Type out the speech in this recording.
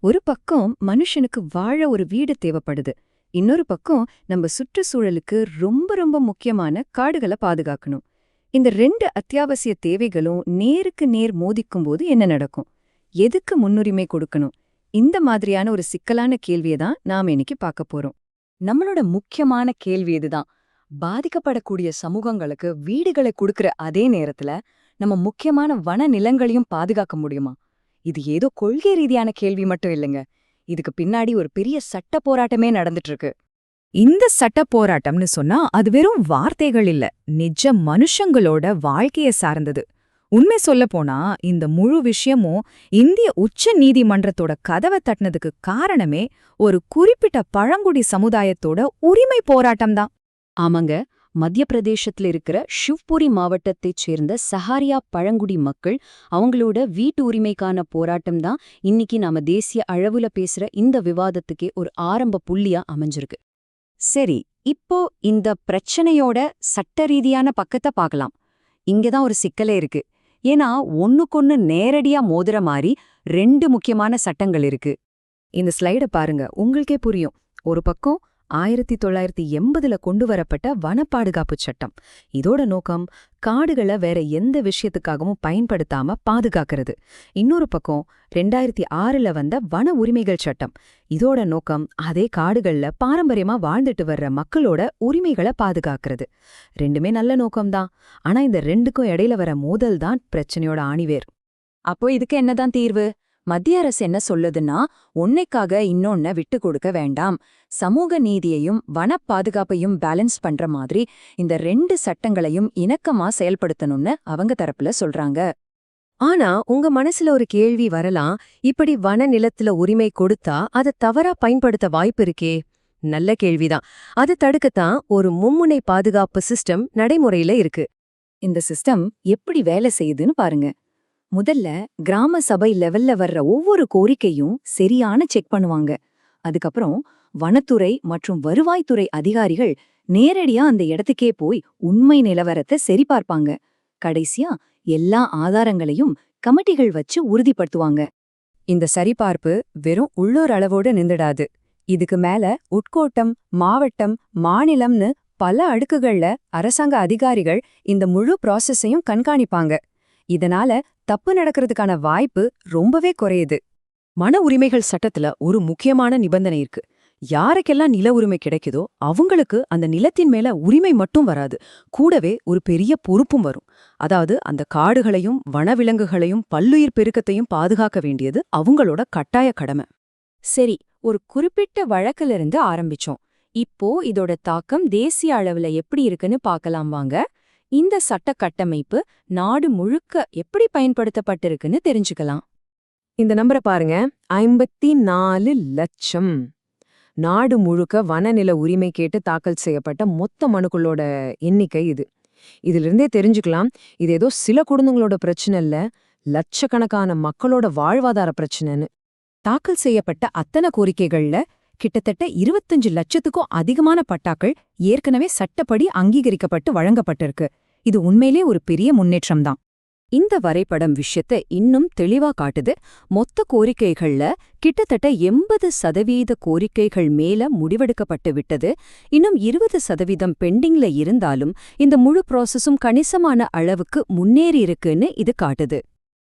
ஒரு பக்கம் மனுஷனுக்கு வாழ ஒரு வீடு தேவைப்படுது. இன்னொரு பக்கம் நம்ம சுற்றுச்சூழலுக்கு ரொம்ப ரொம்ப முக்கியமான காடுகளை பாதுகாக்கணும். இந்த ரெண்டு அத்தியாவசிய தேவைகளும் நேருக்கு நேர் மோதிக்கும்போது என்ன நடக்கும்? எதுக்கு முன்னுரிமை கொடுக்கணும்? இந்த மாதிரியான ஒரு சிக்கலான கேள்வியை தான் நாம இன்னைக்கு பார்க்க போறோம். நம்மளோட முக்கியமான கேள்வி இதுதான். பாதிக்கப்படக்கூடிய சமூகங்களுக்கு வீடுகளை கொடுக்கிற அதே நேரத்துல நம்ம முக்கியமான வன நிலங்களையும் பாதுகாக்க முடியுமா? இது ஏதோ கொள்கை ரீதியான கேள்வி மட்டும் இல்லைங்க. இதுக்கு பின்னாடி ஒரு பெரிய சட்ட போராட்டமே நடந்துட்டு இருக்கு. இந்த சட்ட போராட்டம்னு சொன்னா அது வெறும் வார்த்தைகள் இல்ல, நிஜ மனுஷங்களோட வாழ்க்கைய சார்ந்தது. உண்மை சொல்லப் போனா இந்த முழு விஷயமும் இந்திய உச்ச நீதிமன்றத்தோட கதவை தட்டினதுக்கு காரணமே ஒரு குறிப்பிட்ட பழங்குடி சமுதாயத்தோட உரிமை போராட்டம்தான். ஆமாங்க, மத்திய பிரதேசத்துல இருக்கிற ஷிவ்புரி மாவட்டத்தைச் சேர்ந்த சஹாரியா பழங்குடி மக்கள் அவங்களோட வீட்டு உரிமைக்கான போராட்டம் தான் இன்னைக்கு நாம தேசிய அளவுல பேசுற இந்த விவாதத்துக்கே ஒரு ஆரம்ப புள்ளியா அமைஞ்சிருக்கு. சரி, இப்போ இந்த பிரச்சனையோட சட்ட ரீதியான பக்கத்தை பார்க்கலாம். இங்கதான் ஒரு சிக்கலே இருக்கு. ஏன்னா ஒண்ணுக்கொன்னு நேரடியா மோதுற மாதிரி ரெண்டு முக்கியமான சட்டங்கள் இருக்கு. இந்த ஸ்லைட பாருங்க, உங்களுக்கே புரியும். ஒரு பக்கம் 1980ல கொண்டு வரப்பட்ட வன பாதுகாப்பு சட்டம். இதோட நோக்கம் காடுகளை வேற எந்த விஷயத்துக்காகவும் பயன்படுத்தாம பாதுகாக்கிறது. இன்னொரு பக்கம் 2006ல வந்த வன உரிமைகள் சட்டம். இதோட நோக்கம் அதே காடுகள்ல பாரம்பரியமா வாழ்ந்துட்டு வர்ற மக்களோட உரிமைகளை பாதுகாக்கிறது. ரெண்டுமே நல்ல நோக்கம்தான். ஆனா இந்த ரெண்டுக்கும் இடையில வர மோதல் தான் பிரச்சனையோட ஆணிவேர். அப்போ இதுக்கு என்னதான் தீர்வு? மத்திய அரசு என்ன சொல்லுதுன்னா, ஒன்னைக்காக இன்னொன்ன விட்டு கொடுக்க வேண்டாம், சமூக நீதியையும் வன பாதுகாப்பையும் பேலன்ஸ் பண்ற மாதிரி இந்த ரெண்டு சட்டங்களையும் இணக்கமா செயல்படுத்தணும்னு அவங்க தரப்புல சொல்றாங்க. ஆனா உங்க மனசுல ஒரு கேள்வி வரலாம், இப்படி வன நிலத்துல உரிமை கொடுத்தா அதை தவறா பயன்படுத்த வாய்ப்பு இருக்கே? நல்ல கேள்விதான். அதை தடுக்கத்தான் ஒரு மும்முனை பாதுகாப்பு சிஸ்டம் நடைமுறையில இருக்கு. இந்த சிஸ்டம் எப்படி வேலை செய்யுதுன்னு பாருங்க. முதல்ல கிராம சபை லெவல்ல வர்ற ஒவ்வொரு கோரிக்கையும் சரியான செக் பண்ணுவாங்க. அதுக்கப்புறம் வனத்துறை மற்றும் வருவாய்த்துறை அதிகாரிகள் நேரடியா அந்த இடத்துக்கே போய் உண்மை நிலவரத்தை சரிபார்ப்பாங்க. கடைசியா எல்லா ஆதாரங்களையும் கமிட்டிகள் வச்சு உறுதிப்படுத்துவாங்க. இந்த சரிபார்ப்பு வெறும் உள்ளூர் அளவோடு நின்றுடாது. இதுக்கு மேல உட்கோட்டம், மாவட்டம், மாநிலம்னு பல அடுக்குகள்ல அரசாங்க அதிகாரிகள் இந்த முழு ப்ராசஸையும் கண்காணிப்பாங்க. இதனால தப்பு நடக்கிறதுக்கான வாய்ப்பு ரொம்பவே குறையுது. மன உரிமைகள் சட்டத்துல ஒரு முக்கியமான நிபந்தனை இருக்கு. யாருக்கெல்லாம் நில உரிமை கிடைக்குதோ அவங்களுக்கு அந்த நிலத்தின் மேல உரிமை மட்டும் வராது, கூடவே ஒரு பெரிய பொறுப்பும் வரும். அதாவது அந்த காடுகளையும் வனவிலங்குகளையும் பல்லுயிர் பெருக்கத்தையும் பாதுகாக்க வேண்டியது அவங்களோட கட்டாய கடமை. சரி, ஒரு குறிப்பிட்ட வழக்கிலிருந்து ஆரம்பிச்சோம். இப்போ இதோட தாக்கம் தேசிய அளவுல எப்படி இருக்குன்னு பார்க்கலாம் வாங்க. இந்த சட்ட கட்டமைப்பு நாடு முழுக்க எப்படி பயன்படுத்தப்பட்டிருக்குன்னு தெரிஞ்சுக்கலாம். இந்த நம்பரை பாருங்க, 54 லட்சம். நாடு முழுக்க வனநில உரிமை கேட்டு தாக்கல் செய்யப்பட்ட மொத்த மனுக்களோட எண்ணிக்கை இது. இதிலிருந்தே தெரிஞ்சுக்கலாம், இது ஏதோ சில குடும்பங்களோட பிரச்சனை இல்ல, லட்சக்கணக்கான மக்களோட வாழ்வாதார பிரச்சனைன்னு. தாக்கல் செய்யப்பட்ட அத்தனை கோரிக்கைகள்ல கிட்டத்தட்ட 25 லட்சத்துக்கும் அதிகமான பட்டாக்கள் ஏற்கனவே சட்டப்படி அங்கீகரிக்கப்பட்டு வழங்கப்பட்டிருக்கு. இது உண்மையிலே ஒரு பெரிய முன்னேற்றம்தான். இந்த வரைபடம் விஷயத்தை இன்னும் தெளிவா காட்டுது. மொத்த கோரிக்கைகள்ல கிட்டத்தட்ட 80% கோரிக்கைகள் மேல முடிவெடுக்கப்பட்டு விட்டது. இன்னும் 20% பெண்டிங்ல இருந்தாலும் இந்த முழு ப்ராசஸும் கணிசமான அளவுக்கு முன்னேறி இருக்குன்னு இது காட்டுது.